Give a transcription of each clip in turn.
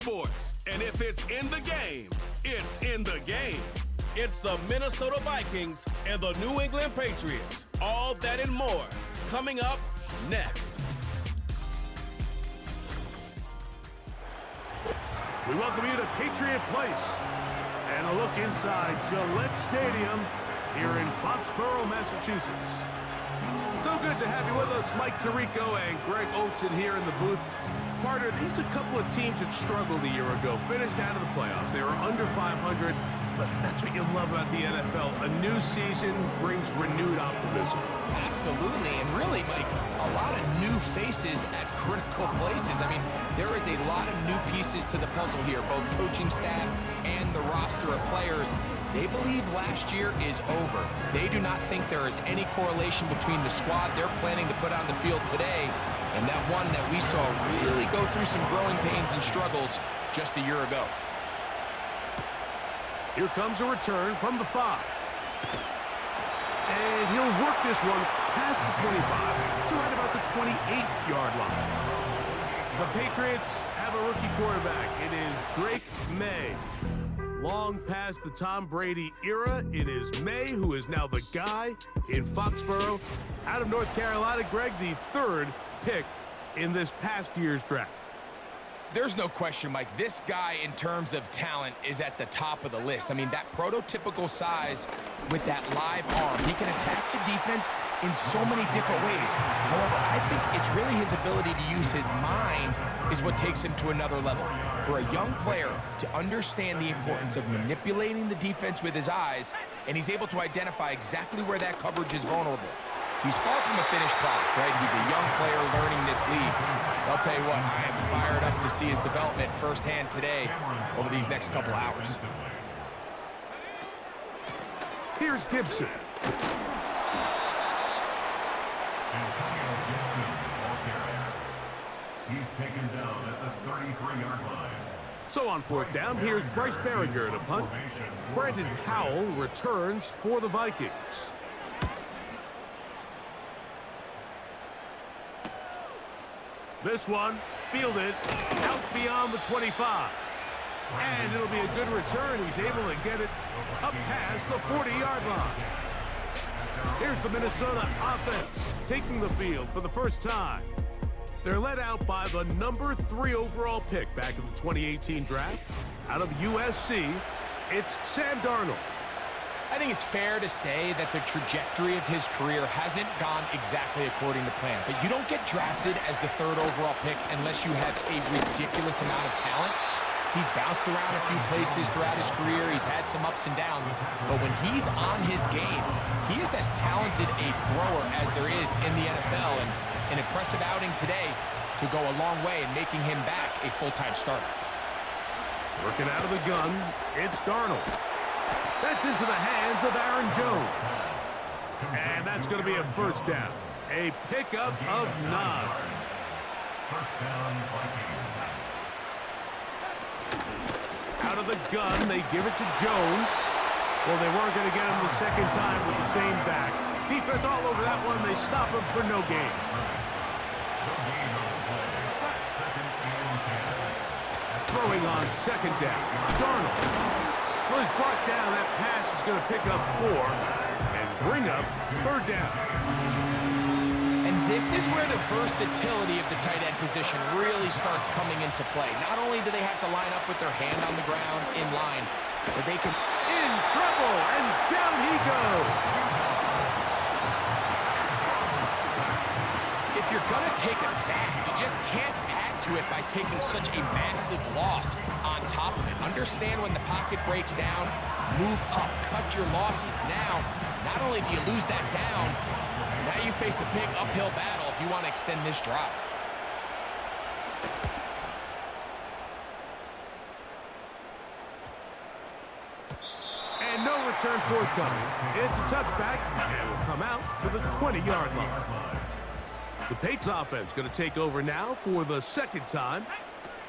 Sports, and if it's in the game, it's in the game. It's the Minnesota Vikings and the New England Patriots. All that and more coming up next. We welcome you to Patriot Place and a look inside Gillette Stadium here in Foxborough, Massachusetts. So good to have you with us, Mike Tirico and Greg Olson here in the booth. Partner, these are a couple of teams that struggled a year ago, finished out of the playoffs. They were under 500, but that's what you love about the NFL. A new season brings renewed optimism. Absolutely, and really, Mike, a lot of new faces at critical places. I mean, there is a lot of new pieces to the puzzle here, both coaching staff and the roster of players. They believe last year is over. They do not think there is any correlation between the squad they're planning to put on the field today and that one that we saw really go through some growing pains and struggles just a year ago. Here comes a return from the 5. And he'll work this one past the 25 to right about the 28-yard line. The Patriots have a rookie quarterback. It is Drake May. Long past the Tom Brady era, it is May who is now the guy in Foxborough. Out of North Carolina, Greg, the 3rd pick in this past year's draft. There's no question, Mike. This guy, in terms of talent, is at the top of the list. I mean, that prototypical size with that live arm. He can attack the defense in so many different ways. However, I think it's really his ability to use his mind is what takes him to another level. For a young player to understand the importance of manipulating the defense with his eyes, and he's able to identify exactly where that coverage is vulnerable. He's far from a finished product, right? He's a young player learning this league. I'll tell you what, I am fired up to see his development firsthand today over these next couple hours. Here's Gibson. He's taken down at the 33-yard line. So on 4th down, here's Bryce Behringer to punt. Brandon Powell returns for the Vikings. This one fielded out beyond the 25. And it'll be a good return. He's able to get it up past the 40-yard line. Here's the Minnesota offense taking the field for the first time. They're led out by the number 3 overall pick back in the 2018 draft. Out of USC, it's Sam Darnold. I think it's fair to say that the trajectory of his career hasn't gone exactly according to plan. But you don't get drafted as the 3rd overall pick unless you have a ridiculous amount of talent. He's bounced around a few places throughout his career. He's had some ups and downs. But when he's on his game, he is as talented a thrower as there is in the NFL. And an impressive outing today could go a long way in making him back a full-time starter. Working out of the gun, it's Darnold. That's into the hands of Aaron Jones. And that's going to be a first down. A pickup of 9. First down, Vikings. Out of the gun, they give it to Jones. Well, they weren't going to get him the second time with the same back. Defense all over that one. They stop him for no gain. Throwing on 2nd down. Darnold. Well, he's brought down. That pass is going to pick up 4 and bring up 3rd down. And this is where the versatility of the tight end position really starts coming into play. Not only do they have to line up with their hand on the ground in line, but they can... In trouble, and down he goes. If you're going to take a sack, you just can't add to it by taking such a massive loss on top of it. Understand when the pocket breaks down, move up, cut your losses. Now, not only do you lose that down, now you face a big uphill battle if you want to extend this drive. And no return forthcoming. It's a touchback, and will come out to the 20-yard line. The Patriots offense going to take over now for the 2nd time.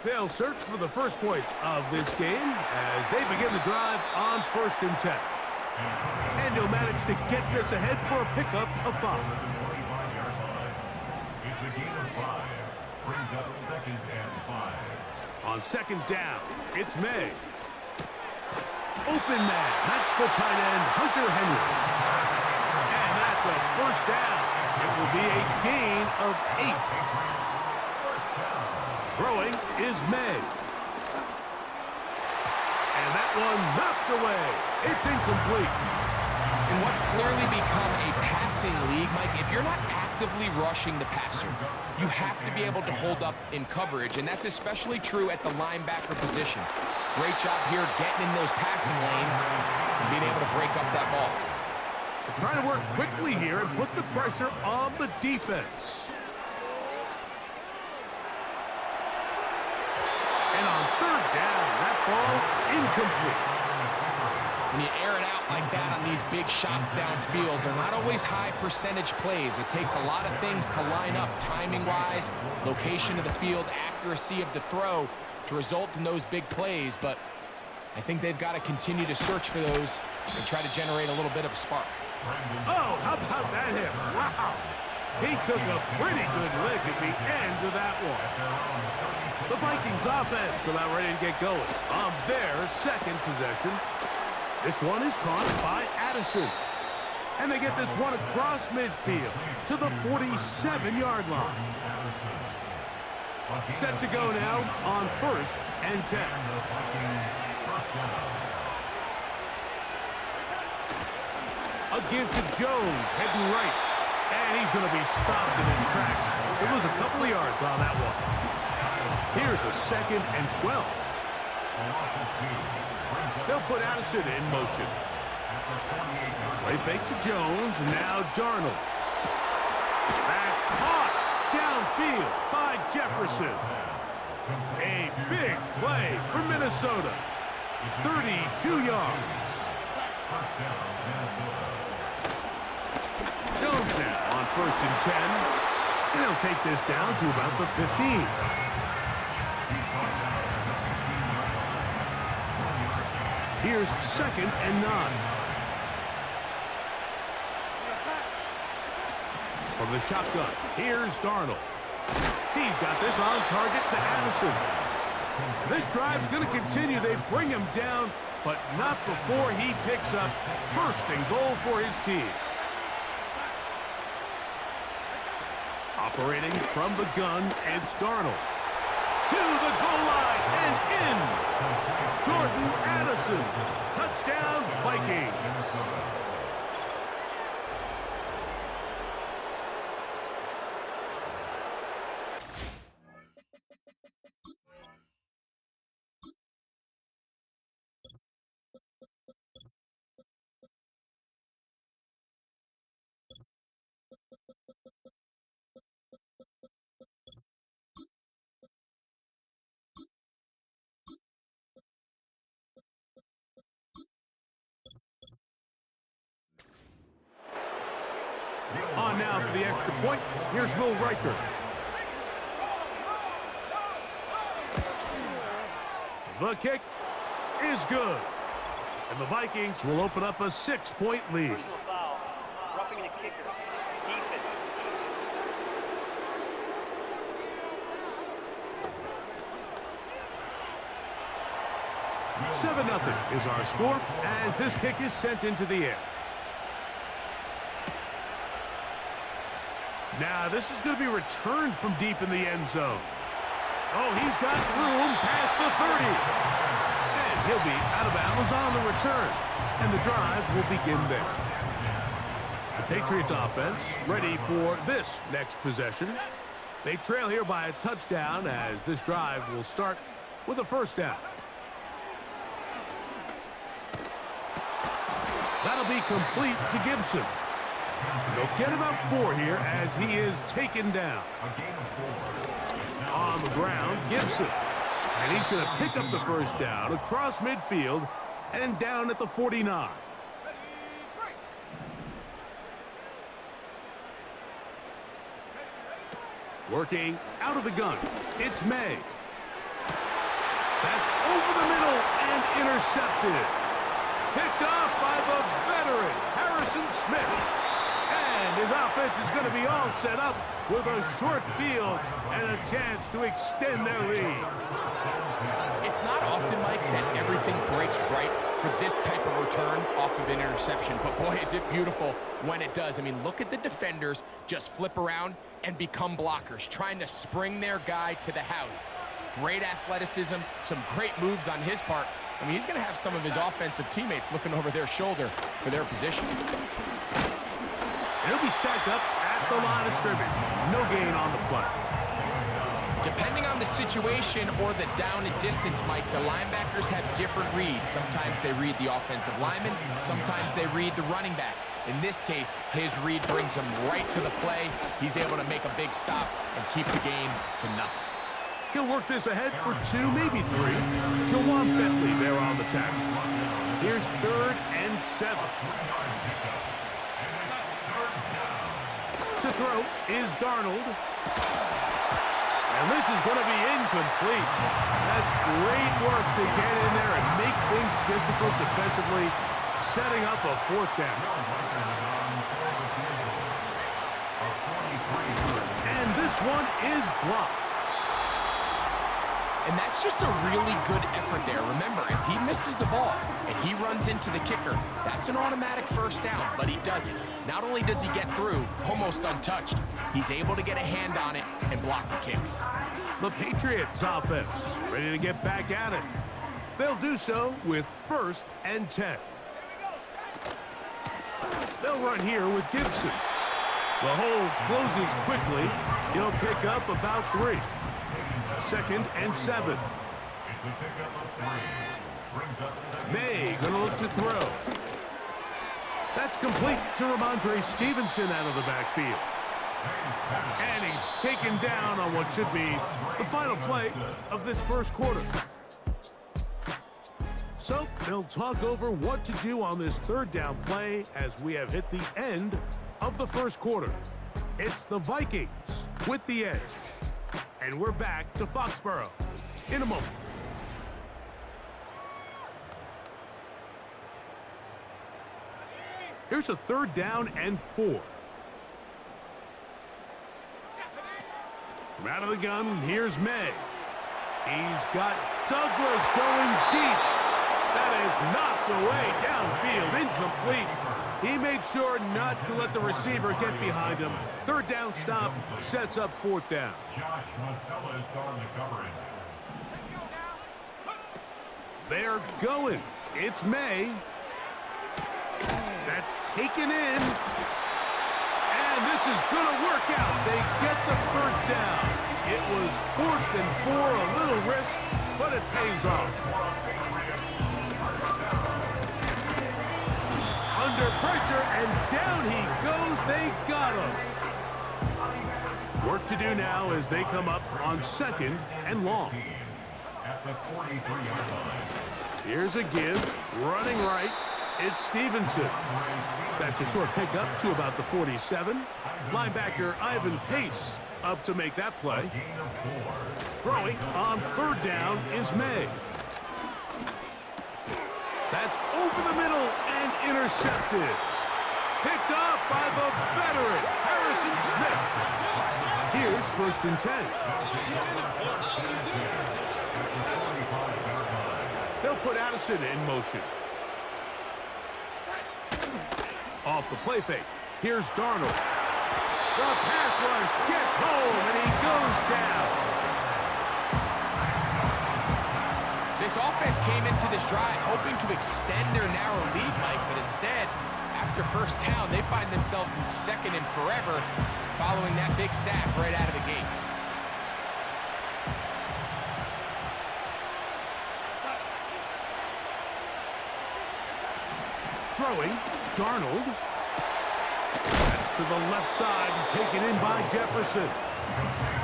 They'll search for the first points of this game as they begin the drive on 1st and 10. And he'll manage to get this ahead for a pickup of 5. It's a gain of 5. Brings up 2nd and 5. On second down, it's May. Open man. That's the tight end, Hunter Henry. And that's a first down. It will be a gain of 8. Throwing is May. And that one knocked away. It's incomplete. In what's clearly become a passing league, Mike, if you're not actively rushing the passer, you have to be able to hold up in coverage, and that's especially true at the linebacker position. Great job here getting in those passing lanes and being able to break up that ball. They're trying to work quickly here and put the pressure on the defense. And on third down, that ball incomplete. When you air it out like that on these big shots downfield, they're not always high percentage plays. It takes a lot of things to line up timing-wise, location of the field, accuracy of the throw to result in those big plays. But I think they've got to continue to search for those and try to generate a little bit of a spark. Oh, how about that hit? Wow. He took a pretty good lick at the end of that one. The Vikings offense about ready to get going on their second possession. This one is caught by Addison. And they get this one across midfield to the 47-yard line. Set to go now on 1st and 10. A give to Jones, heading right. And he's going to be stopped in his tracks. It was a couple of yards on that one. Here's a 2nd and 12. They'll put Addison in motion. Play fake to Jones. Now Darnold. That's caught downfield by Jefferson. A big play for Minnesota. 32 yards. Jones now on 1st and 10. And he'll take this down to about the 15. Here's 2nd and 9. From the shotgun, here's Darnold. He's got this on target to Addison. This drive's going to continue. They bring him down, but not before he picks up 1st and goal for his team. Operating from the gun, it's Darnold. To the goal line and in. Jordan Addison. Touchdown, Vikings. On now for the extra point. Here's Will Riker. The kick is good. And the Vikings will open up a 6-point lead. Personal foul. Roughing the kicker. Defense. 7-0 is our score as this kick is sent into the air. Now, this is going to be returned from deep in the end zone. Oh, he's got room past the 30. And he'll be out of bounds on the return. And the drive will begin there. The Patriots offense ready for this next possession. They trail here by a touchdown as this drive will start with a 1st down. That'll be complete to Gibson. And they'll get about 4 here as he is taken down. On the ground, Gibson. And he's going to pick up the 1st down across midfield and down at the 49. Working out of the gun, it's May. That's over the middle and intercepted. Picked off by the veteran, Harrison Smith. And his offense is going to be all set up with a short field and a chance to extend their lead. It's not often, Mike, that everything breaks right for this type of return off of an interception. But boy, is it beautiful when it does. I mean, look at the defenders just flip around and become blockers, trying to spring their guy to the house. Great athleticism, some great moves on his part. I mean, he's going to have some of his offensive teammates looking over their shoulder for their position. He'll be stacked up at the line of scrimmage. No gain on the play. Depending on the situation or the down and distance, Mike, the linebackers have different reads. Sometimes they read the offensive lineman, sometimes they read the running back. In this case, his read brings him right to the play. He's able to make a big stop and keep the game to nothing. He'll work this ahead for 2, maybe 3. Jawan Bentley there on the tackle. Here's 3rd and 7. To throw is Darnold. And this is going to be incomplete. That's great work to get in there and make things difficult defensively, setting up a 4th down. And this one is blocked. And that's just a really good effort there. Remember, if he misses the ball and he runs into the kicker, that's an automatic 1st down, but he doesn't. Not only does he get through, almost untouched, he's able to get a hand on it and block the kick. The Patriots offense ready to get back at it. They'll do so with 1st and 10. They'll run here with Gibson. The hole closes quickly. He'll pick up about 3. 2nd and 7. It's a pickup of 3. Brings up 2nd. May gonna look to throw. That's complete to Ramondre Stevenson out of the backfield. And he's taken down on what should be the final play of this 1st quarter. So they'll talk over what to do on this 3rd down play as we have hit the end of the 1st quarter. It's the Vikings with the edge. And we're back to Foxborough in a moment. Here's a 3rd down and 4. From out of the gun, here's May. He's got Douglas going deep. That is knocked away downfield, incomplete. He made sure not to let the receiver get behind him. 3rd down stop sets up 4th down. Josh Metellus on the coverage. They're going. It's May. That's taken in. And this is going to work out. They get the 1st down. It was 4th and 4, a little risk, but it pays off. Under pressure, and down he goes. They got him. Work to do now as they come up on 2nd and long. At the 43-yard line. Here's a give, running right. It's Stevenson. That's a short pickup to about the 47. Linebacker Ivan Pace up to make that play. Throwing on 3rd down is May. That's over the middle and intercepted. Picked off by the veteran, Harrison Smith. Here's 1st and 10. They'll put Addison in motion. Off the play fake. Here's Darnold. The pass rush gets home, and he goes down. This offense came into this drive hoping to extend their narrow lead, Mike, but instead, after 1st down, they find themselves in 2nd and forever following that big sack right out of the gate. Throwing, Darnold. That's to the left side and taken in by Jefferson.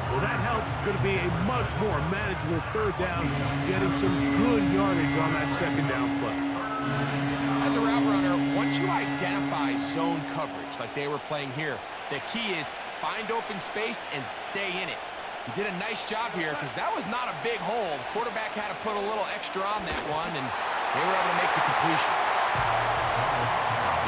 Well, that helps. It's going to be a much more manageable 3rd down, getting some good yardage on that 2nd down play. As a route runner, once you identify zone coverage like they were playing here, the key is find open space and stay in it. He did a nice job here because that was not a big hole. The quarterback had to put a little extra on that one, and they were able to make the completion.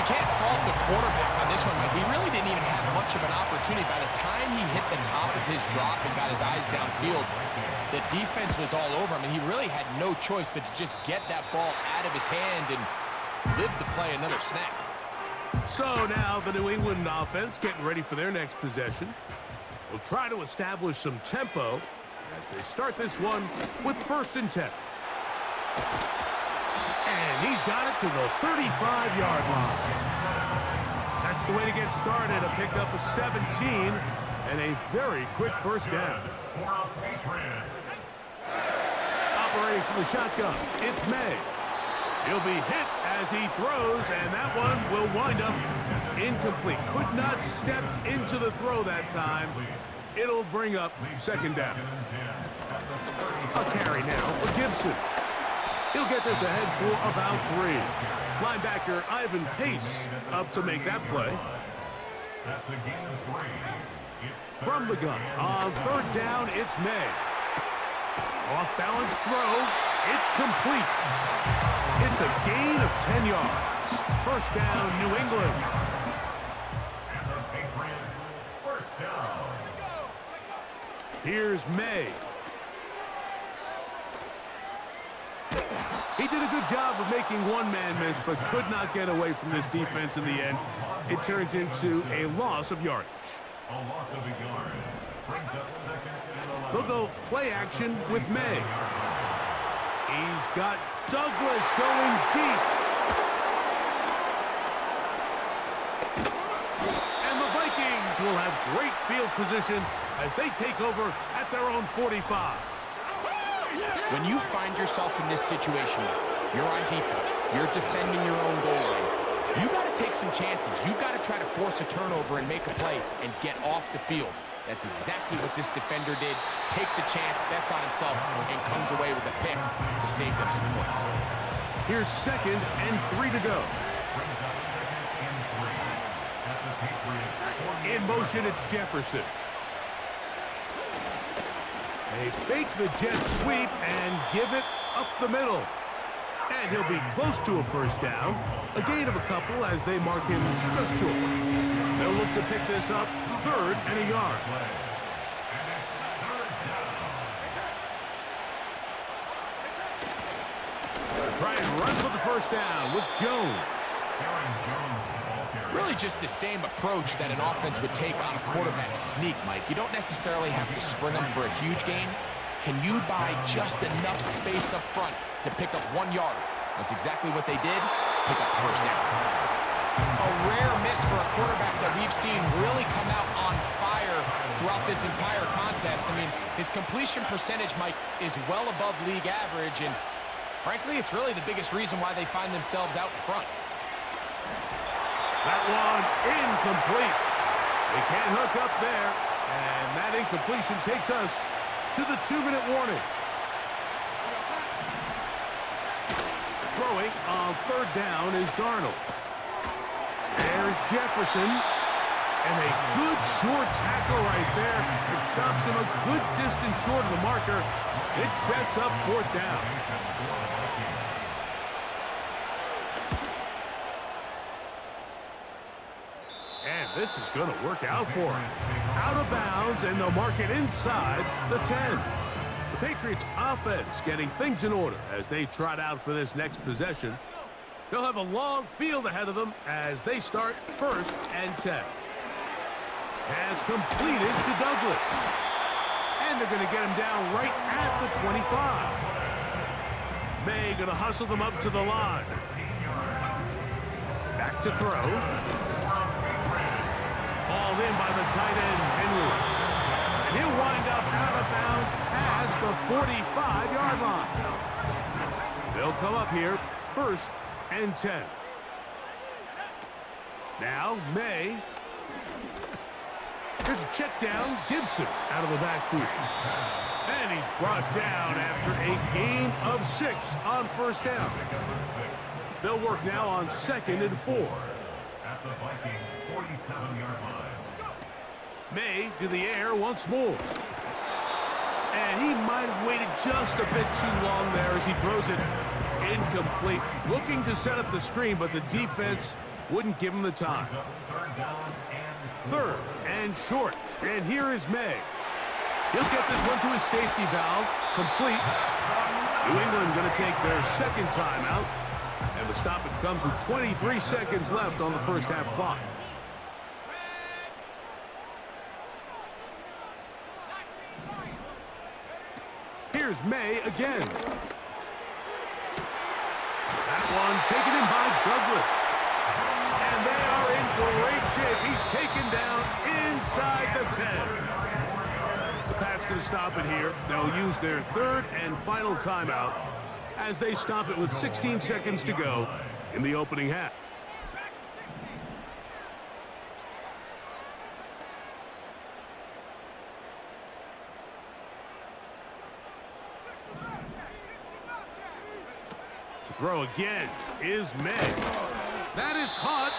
You can't fault the quarterback on this one, Mike. He really didn't even have much of an opportunity. By the time he hit the top of his drop and got his eyes downfield, the defense was all over him, and he really had no choice but to just get that ball out of his hand and live to play another snap. So now the New England offense getting ready for their next possession. Will try to establish some tempo as they start this one with 1st and 10. And he's got it to the 35-yard line. That's the way to get started. A pickup of 17 and a very quick 1st down. Operating from the shotgun, it's May. He'll be hit as he throws, and that one will wind up incomplete. Could not step into the throw that time. It'll bring up 2nd down. A carry now for Gibson. He'll get this ahead for about 3. Linebacker Ivan Pace up to make that play. That's a gain of 3. From the gun, on 3rd down, it's May. Off-balance throw, it's complete. It's a gain of 10 yards. 1st down, New England. And the Patriots, 1st down. Here's May. He did a good job of making one man miss, but could not get away from this defense in the end. It turns into a loss of yardage. A loss of a yard. Brings up 2nd and 11. They'll go play action with May. He's got Douglas going deep. And the Vikings will have great field position as they take over at their own 45. When you find yourself in this situation, you're on defense, you're defending your own goal line, you got to take some chances. You've got to try to force a turnover and make a play and get off the field. That's exactly what this defender did. Takes a chance, bets on himself, and comes away with a pick to save them some points. Here's 2nd and 3 to go. Brings up 2nd and 3. At the Patriots, In motion, it's Jefferson. They fake the jet sweep and give it up the middle. And he'll be close to a 1st down. A gain of a couple as they mark him just short. They'll look to pick this up 3rd and a yard. Try and run for the 1st down with Jones. Really just the same approach that an offense would take on a quarterback sneak, Mike. You don't necessarily have to sprint them for a huge gain. Can you buy just enough space up front to pick up 1 yard? That's exactly what they did. Pick up the 1st down. A rare miss for a quarterback that we've seen really come out on fire throughout this entire contest. I mean, his completion percentage, Mike, is well above league average, and frankly, it's really the biggest reason why they find themselves out in front. That one incomplete. They can't hook up there, and that incompletion takes us to the 2-minute warning. Throwing on 3rd down is Darnold. There's Jefferson, and a good short tackle right there. It stops him a good distance short of the marker. It sets up 4th down. And this is going to work out for him. Out of bounds, and they'll mark it inside the 10. The Patriots offense getting things in order as they trot out for this next possession. They'll have a long field ahead of them as they start 1st and 10. Pass completed to Douglas. And they're going to get him down right at the 25. May going to hustle them up to the line. Back to throw. Hauled in by the tight end, Henry. And he'll wind up out of bounds past the 45-yard line. They'll come up here 1st and 10. Now, May. Here's a check down. Gibson out of the backfield. And he's brought down after a gain of 6 on 1st down. They'll work now on 2nd and 4. At the Vikings, 47-yard line. May to the air once more. And he might have waited just a bit too long there as he throws it Incomplete. Looking to set up the screen, but the defense wouldn't give him the time. Third and short. And here is May. He'll get this one to his safety valve. Complete. New England going to take their second timeout. And the stoppage comes with 23 seconds left on the first half clock. Here's May again. That one taken in by Douglas. And they are in great shape. He's taken down inside the 10. The Pats going to stop it here. They'll use their third and final timeout as they stop it with 16 seconds to go in the opening half. To throw again is May. That is caught.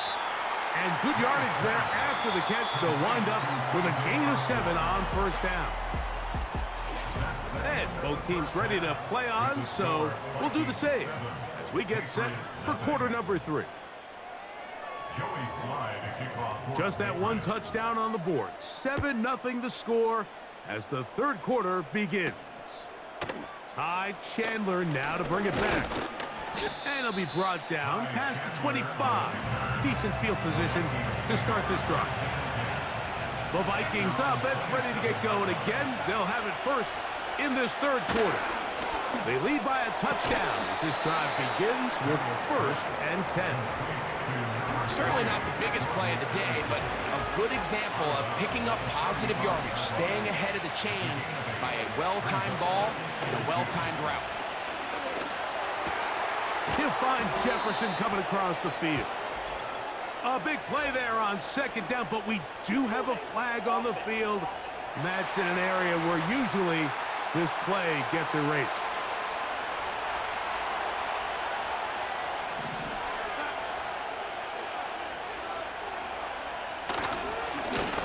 And good yardage there after the catch. They'll wind up with a gain of 7 on first down. And both teams ready to play on, so we'll do the same as we get set for quarter number 3. Just that one touchdown on the board. 7-0 the score as the third quarter begins. Ty Chandler now to bring it back. And he'll be brought down past the 25. Decent field position to start this drive. The Vikings offense ready to get going again. They'll have it first in this third quarter. They lead by a touchdown as this drive begins with first and 10. Certainly not the biggest play of the day, but a good example of picking up positive yardage, staying ahead of the chains by a well-timed ball and a well-timed route. He'll find Jefferson coming across the field. A big play there on second down, but we do have a flag on the field. And that's in an area where usually this play gets erased.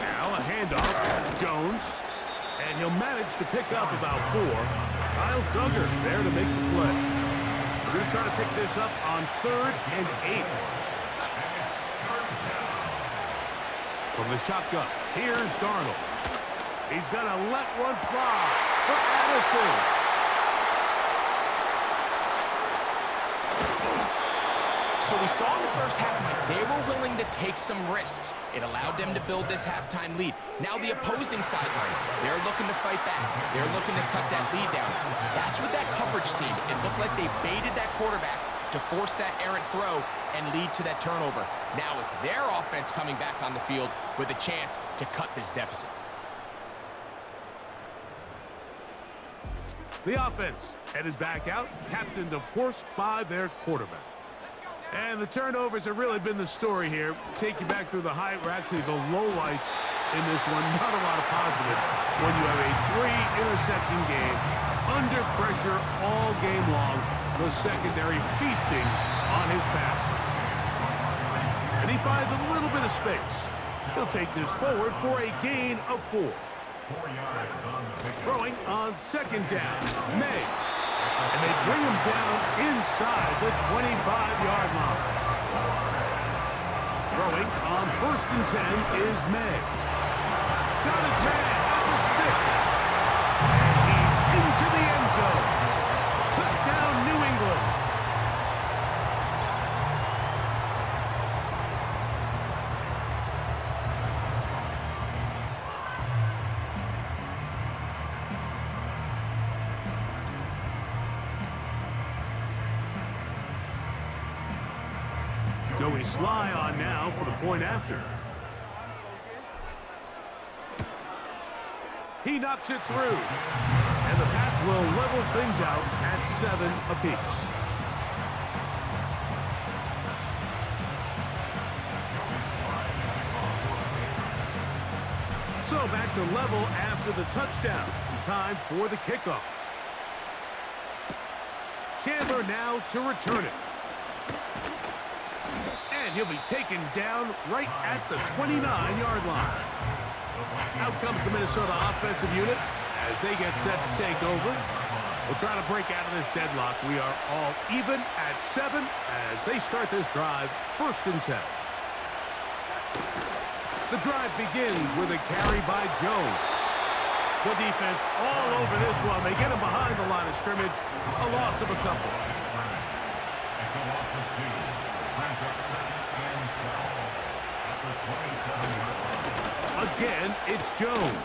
Now a handoff, Jones. And he'll manage to pick up about 4. Kyle Duggar there to make the play. We're going to try to pick this up on 3rd and 8. From the shotgun, here's Darnold. He's going to let one fly for Addison. So we saw in the first half, they were willing to take some risks. It allowed them to build this halftime lead. Now the opposing sideline, they're looking to fight back. They're looking to cut that lead down. That's what that coverage seemed. It looked like they baited that quarterback to force that errant throw and lead to that turnover. Now it's their offense coming back on the field with a chance to cut this deficit. The offense headed back out, captained, of course, by their quarterback. And the turnovers have really been the story here. Take you back through the actually the lowlights in this one. Not a lot of positives when you have a 3-interception game under pressure all game long. The secondary feasting on his passing. And he finds a little bit of space. He'll take this forward for a gain of 4. Throwing on second down, May. And they bring him down inside the 25-yard line. Throwing on 1st and 10 is May. Got his man at the 6. And he's into the end zone. Touchdown, New England. Joey Sly on now for the point after. He knocks it through. And the Pats will level things out at 7 apiece. So back to level after the touchdown. Time for the kickoff. Chandler now to return it. And he'll be taken down right at the 29-yard line. Out comes the Minnesota offensive unit as they get set to take over. We'll try to break out of this deadlock. We are all even at 7 as they start this drive, 1st and 10. The drive begins with a carry by Jones. The defense all over this one. They get him behind the line of scrimmage. A loss of a couple. It's a loss of 2. Brings up 2nd and 12 at the 27-yard line. Again, it's Jones.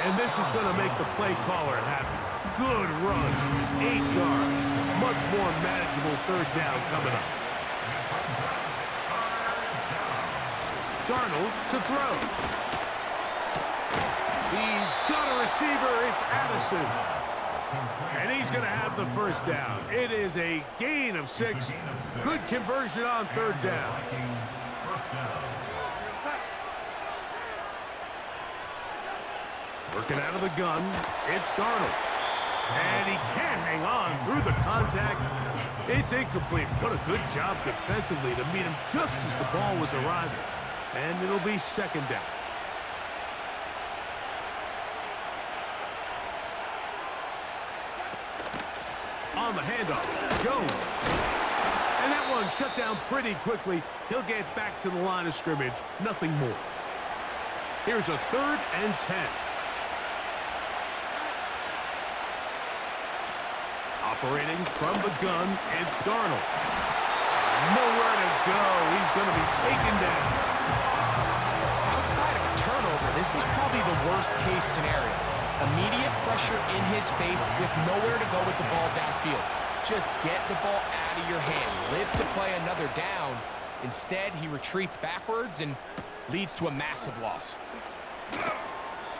And this is going to make the play caller happy. Good run. 8 yards. Much more manageable 3rd down coming up. Darnold to throw. He's got a receiver. It's Addison. And he's going to have the 1st down. It is a gain of 6. Good conversion on 3rd down. Working out of the gun, it's Darnold. And he can't hang on through the contact. It's incomplete. What a good job defensively to meet him just as the ball was arriving. And it'll be 2nd down. On the handoff, Jones. And that one shut down pretty quickly. He'll get back to the line of scrimmage. Nothing more. Here's a 3rd and 10. Operating from the gun, it's Darnold. Nowhere to go. He's going to be taken down. Outside of a turnover, this was probably the worst-case scenario. Immediate pressure in his face with nowhere to go with the ball downfield. Just get the ball out of your hand. Live to play another down. Instead, he retreats backwards and leads to a massive loss.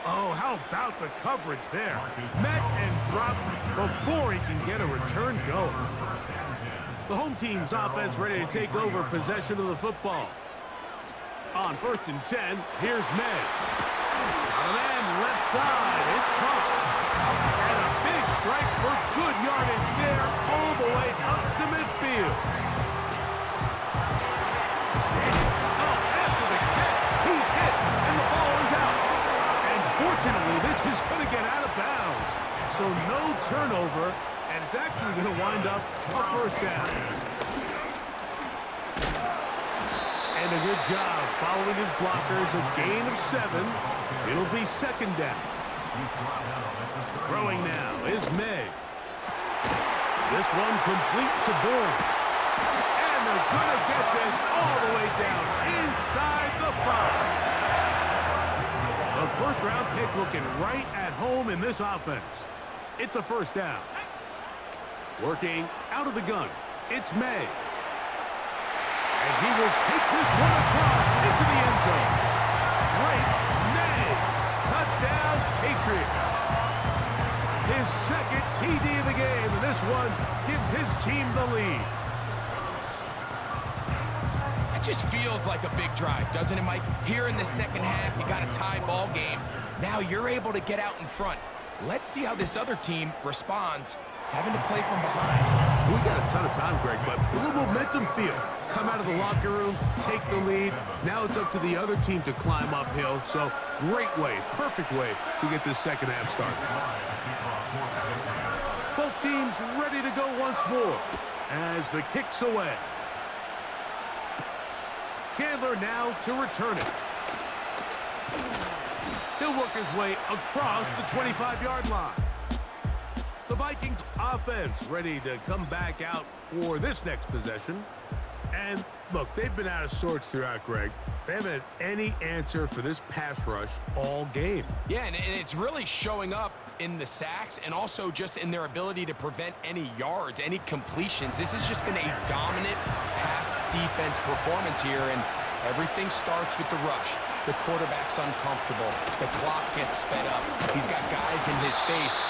Oh, how about the coverage there? Met and dropped before he can get a return going. The home team's offense ready to take over possession of the football. On 1st and 10, here's May. On an end, left side, it's caught. And a big strike for good yardage there, all the way up to midfield. After the catch, he's hit, and the ball is out. And fortunately, this is going to get out of bounds. So no turnover, and it's actually going to wind up a 1st down. And a good job following his blockers, a gain of 7. It'll be 2nd down. Throwing now is May. This one complete to Bourne. And they're going to get this all the way down inside the 5. A 1st-round pick looking right at home in this offense. It's a 1st down. Working out of the gun, it's May. And he will take this one across into the end zone. Great May. Touchdown, Patriots. His 2nd TD of the game, and this one gives his team the lead. It just feels like a big drive, doesn't it, Mike? Here in the 2nd half, you got a tie ball game. Now you're able to get out in front. Let's see how this other team responds, having to play from behind. We got a ton of time, Greg, but a little momentum feel. Come out of the locker room, take the lead. Now it's up to the other team to climb uphill. So great way, perfect way to get this 2nd half started. Both teams ready to go once more as the kick's away. Chandler now to return it. He'll work his way across the 25-yard line. The Vikings offense ready to come back out for this next possession. And look, they've been out of sorts throughout, Greg. They haven't had any answer for this pass rush all game. Yeah, and it's really showing up in the sacks and also just in their ability to prevent any yards, any completions. This has just been a dominant pass defense performance here, and everything starts with the rush. The quarterback's uncomfortable. The clock gets sped up. He's got guys in his face.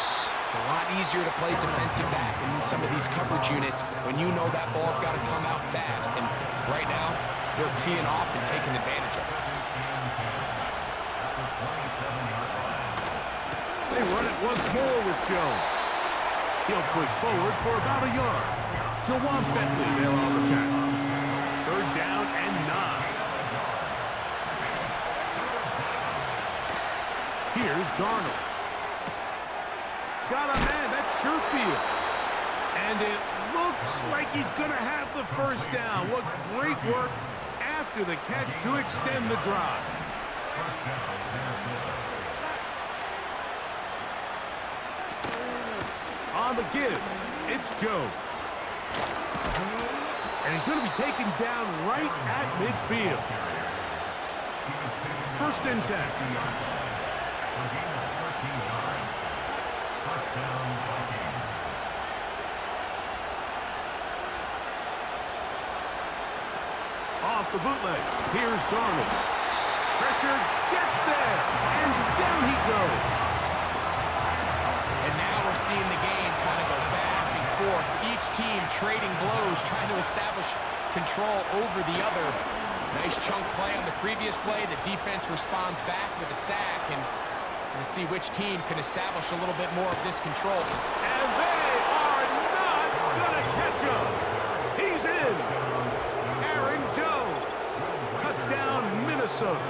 It's a lot easier to play defensive back and in some of these coverage units when you know that ball's got to come out fast. And right now, they're teeing off and taking advantage of it. They run it once more with Jones. He'll push forward for about a yard. Jawan Bentley there on the tackle. 3rd down and 9. Here's Darnold. Got a man. That's sure field. And it looks like he's going to have the first down. What great work after the catch to extend the drive. First down, Minnesota. On the give, it's Jones. And he's going to be taken down right at midfield. First and 10. For a gain of 14 yards. First down, Vikings. Off the bootleg, here's Darnold. Pressure gets there, and down he goes. And now we're seeing the game kind of go back and forth. Each team trading blows, trying to establish control over the other. Nice chunk play on the previous play. The defense responds back with a sack, and we'll see which team can establish a little bit more of this control. And they are not going to catch him. He's in. Aaron Jones. Touchdown, Minnesota.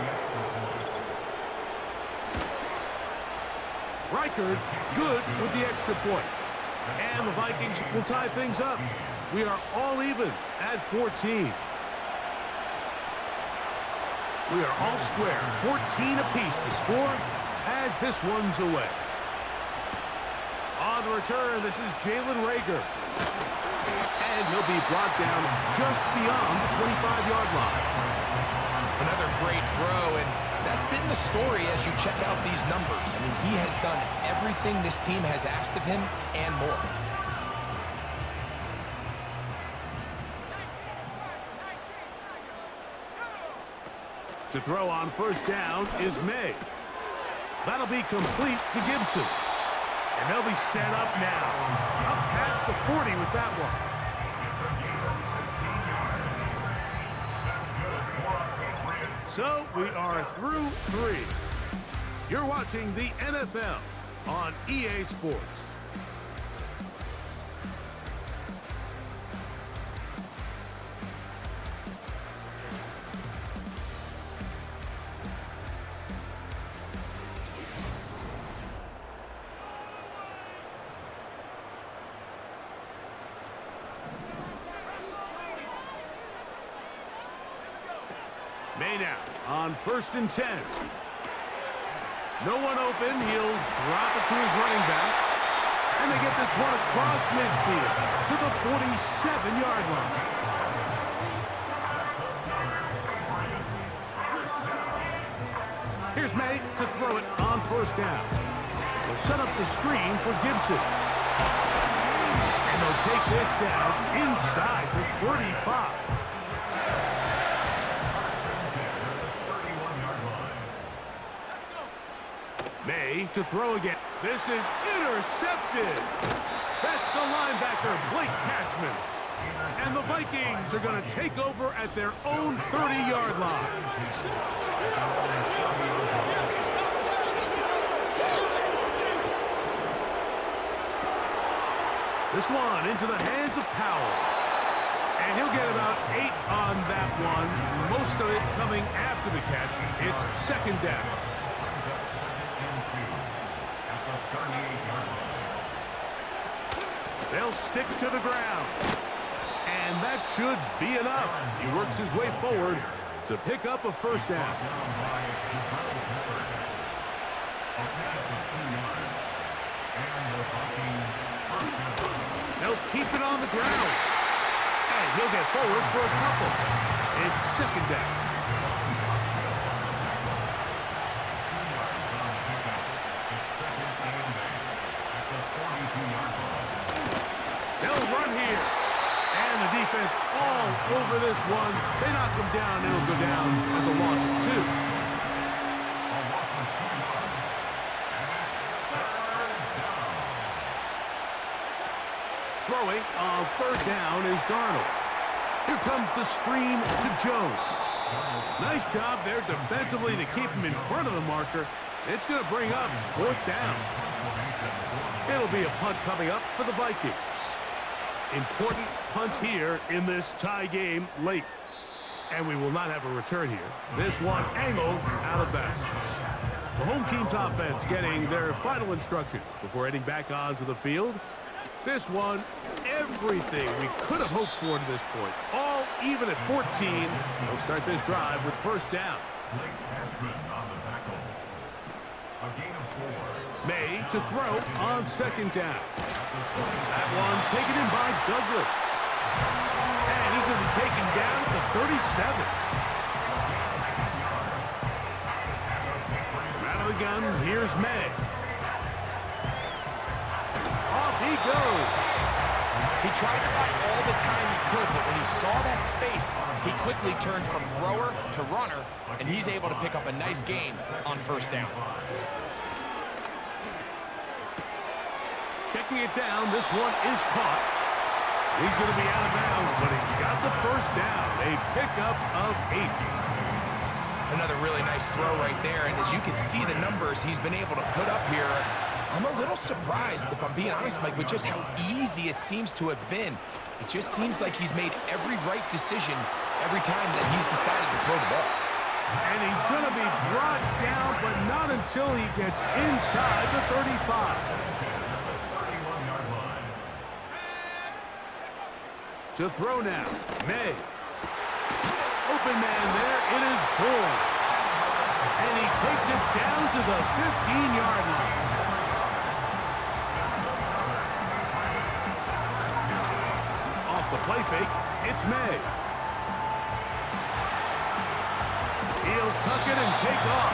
Reichard good with the extra point. And the Vikings will tie things up. We are all even at 14. We are all square. 14 apiece the score as this one's away. On the return, this is Jalen Reagor. And he'll be brought down just beyond the 25-yard line. Another great throw, and that's been the story as you check out these numbers. I mean, he has done everything this team has asked of him and more. To throw on first down is May. That'll be complete to Gibson. And they'll be set up now. Up past the 40 with that one. So we are through 3. You're watching the NFL on EA Sports. May now on first and 10. No one open. He'll drop it to his running back. And they get this one across midfield to the 47-yard line. Here's May to throw it on first down. They'll set up the screen for Gibson. And they'll take this down inside the 35. May to throw again. This is intercepted. That's the linebacker, Blake Cashman. And the Vikings are going to take over at their own 30-yard line. This one into the hands of Powell. And he'll get about 8 on that one. Most of it coming after the catch. It's second down. They'll stick to the ground. And that should be enough. He works his way forward to pick up a first down. They'll keep it on the ground. And he'll get forward for a couple. It's second down. They'll run here. And the defense all over this one. They knock him down. It'll go down as a loss of 2. Throwing on third down is Darnold. Here comes the screen to Jones. Nice job there defensively to keep him in front of the marker. It's going to bring up fourth down. It'll be a punt coming up for the Vikings. Important punt here in this tie game late. And we will not have a return here. This one angled out of bounds. The home team's offense getting their final instructions before heading back onto the field. This one, everything we could have hoped for to this point. All even at 14. They'll start this drive with first down. May to throw on second down. That one taken in by Douglas. And he's going to be taken down at the 37. Out of the gun, here's May. Off he goes. He tried to buy all the time he could, but when he saw that space, he quickly turned from thrower to runner, and he's able to pick up a nice gain on first down. Checking it down, this one is caught. He's going to be out of bounds, but he's got the first down. A pickup of 8. Another really nice throw right there, and as you can see the numbers he's been able to put up here, I'm a little surprised, if I'm being honest, Mike, with just how easy it seems to have been. It just seems like he's made every right decision every time that he's decided to throw the ball. And he's going to be brought down, but not until he gets inside the 35. To throw now, May. Open man there, it is Bull. And he takes it down to the 15-yard line. Off the play fake, it's May. He'll tuck it and take off.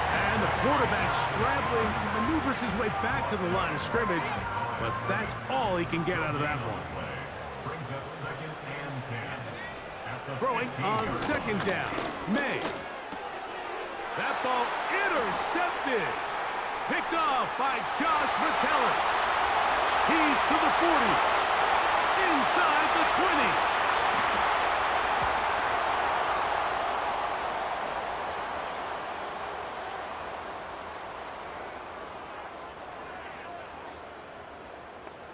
And the quarterback scrambling, maneuvers his way back to the line of scrimmage, but that's all he can get out of that one. Throwing on second down, May. That ball intercepted. Picked off by Josh Metellus. He's to the 40. Inside the 20.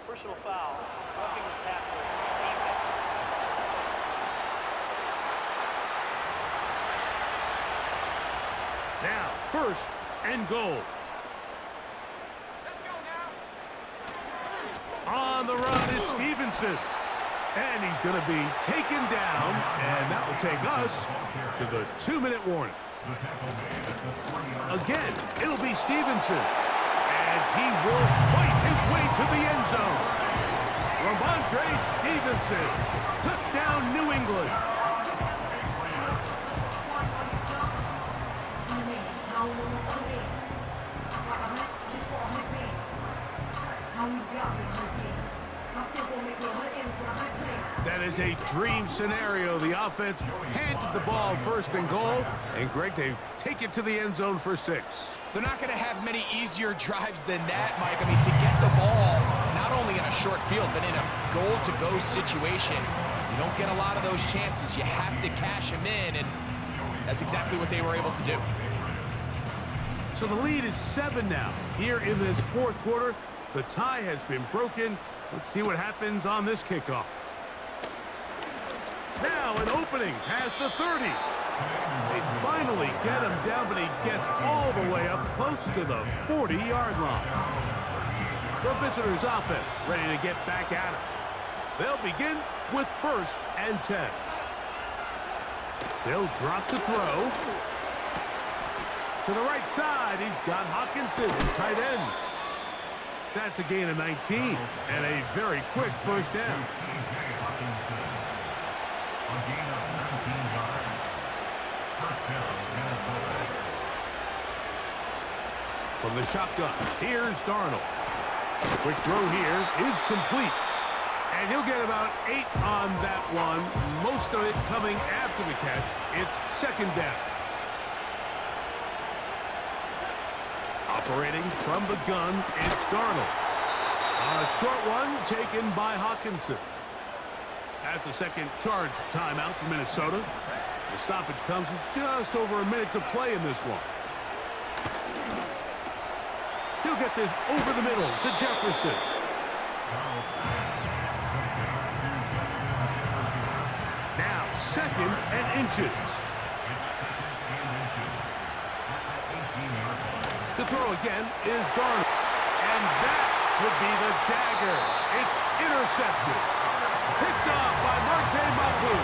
Personal foul. Roughing the passer. Defense. Now, first and goal. Let's go now. On the run is Stevenson. And he's going to be taken down. And that will take us to the 2-minute warning. Again, it'll be Stevenson. And he will fight his way to the end zone. Ramondre Stevenson. Touchdown, New England. That is a dream scenario. The offense handed the ball first and goal. And, Greg, they take it to the end zone for 6. They're not going to have many easier drives than that, Mike. I mean, to get the ball, not only in a short field, but in a goal-to-go situation, you don't get a lot of those chances. You have to cash them in, and that's exactly what they were able to do. So the lead is 7 now. Here in this fourth quarter, the tie has been broken. Let's see what happens on this kickoff. Now an opening past the 30. They finally get him down, but he gets all the way up close to the 40-yard line. The visitors' offense ready to get back at him. They'll begin with first and 10. They'll drop to throw. To the right side, he's got Hawkinson, his tight end. That's a gain of 19 and a very quick first down. A gain of 19 yards. First down, Minnesota. From the shotgun, here's Darnold. Quick throw here is complete. And he'll get about 8 on that one. Most of it coming after the catch. It's second down. Operating from the gun, it's Darnold. A short one taken by Hawkinson. That's a second charge timeout for Minnesota. The stoppage comes with just over a minute to play in this one. He'll get this over the middle to Jefferson. Now second and inches. To throw again is Darnold. And that could be the dagger. It's intercepted. Picked off by Marte Mapu.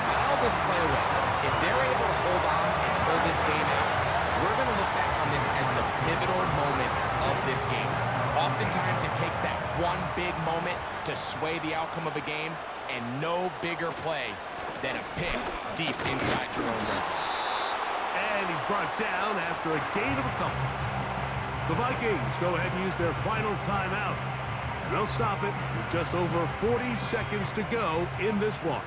Foul this play away. If they're able to hold on and pull this game out, we're going to look back on this as the pivotal moment of this game. Oftentimes, it takes that one big moment to sway the outcome of a game, and no bigger play than a pick deep inside your own red zone. And he's brought down after a gain of a couple. The Vikings go ahead and use their final timeout. And they'll stop it with just over 40 seconds to go in this one.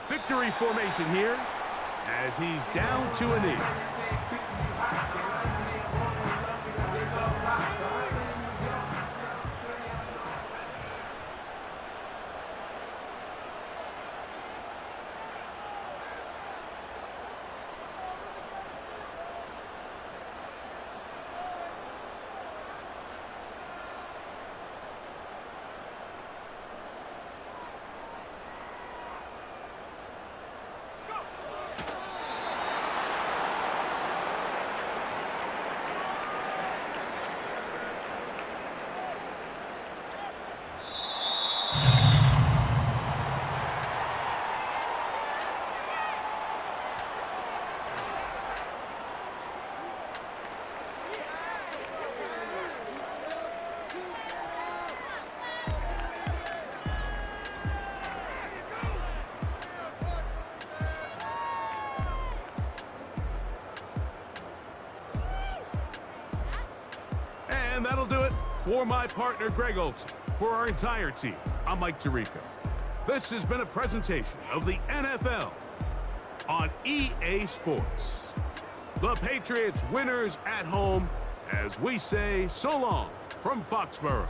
Victory formation here as he's down to a knee. And that'll do it for my partner, Greg Olson. For our entire team, I'm Mike Tirico. This has been a presentation of the NFL on EA Sports. The Patriots winners at home as we say so long from Foxborough.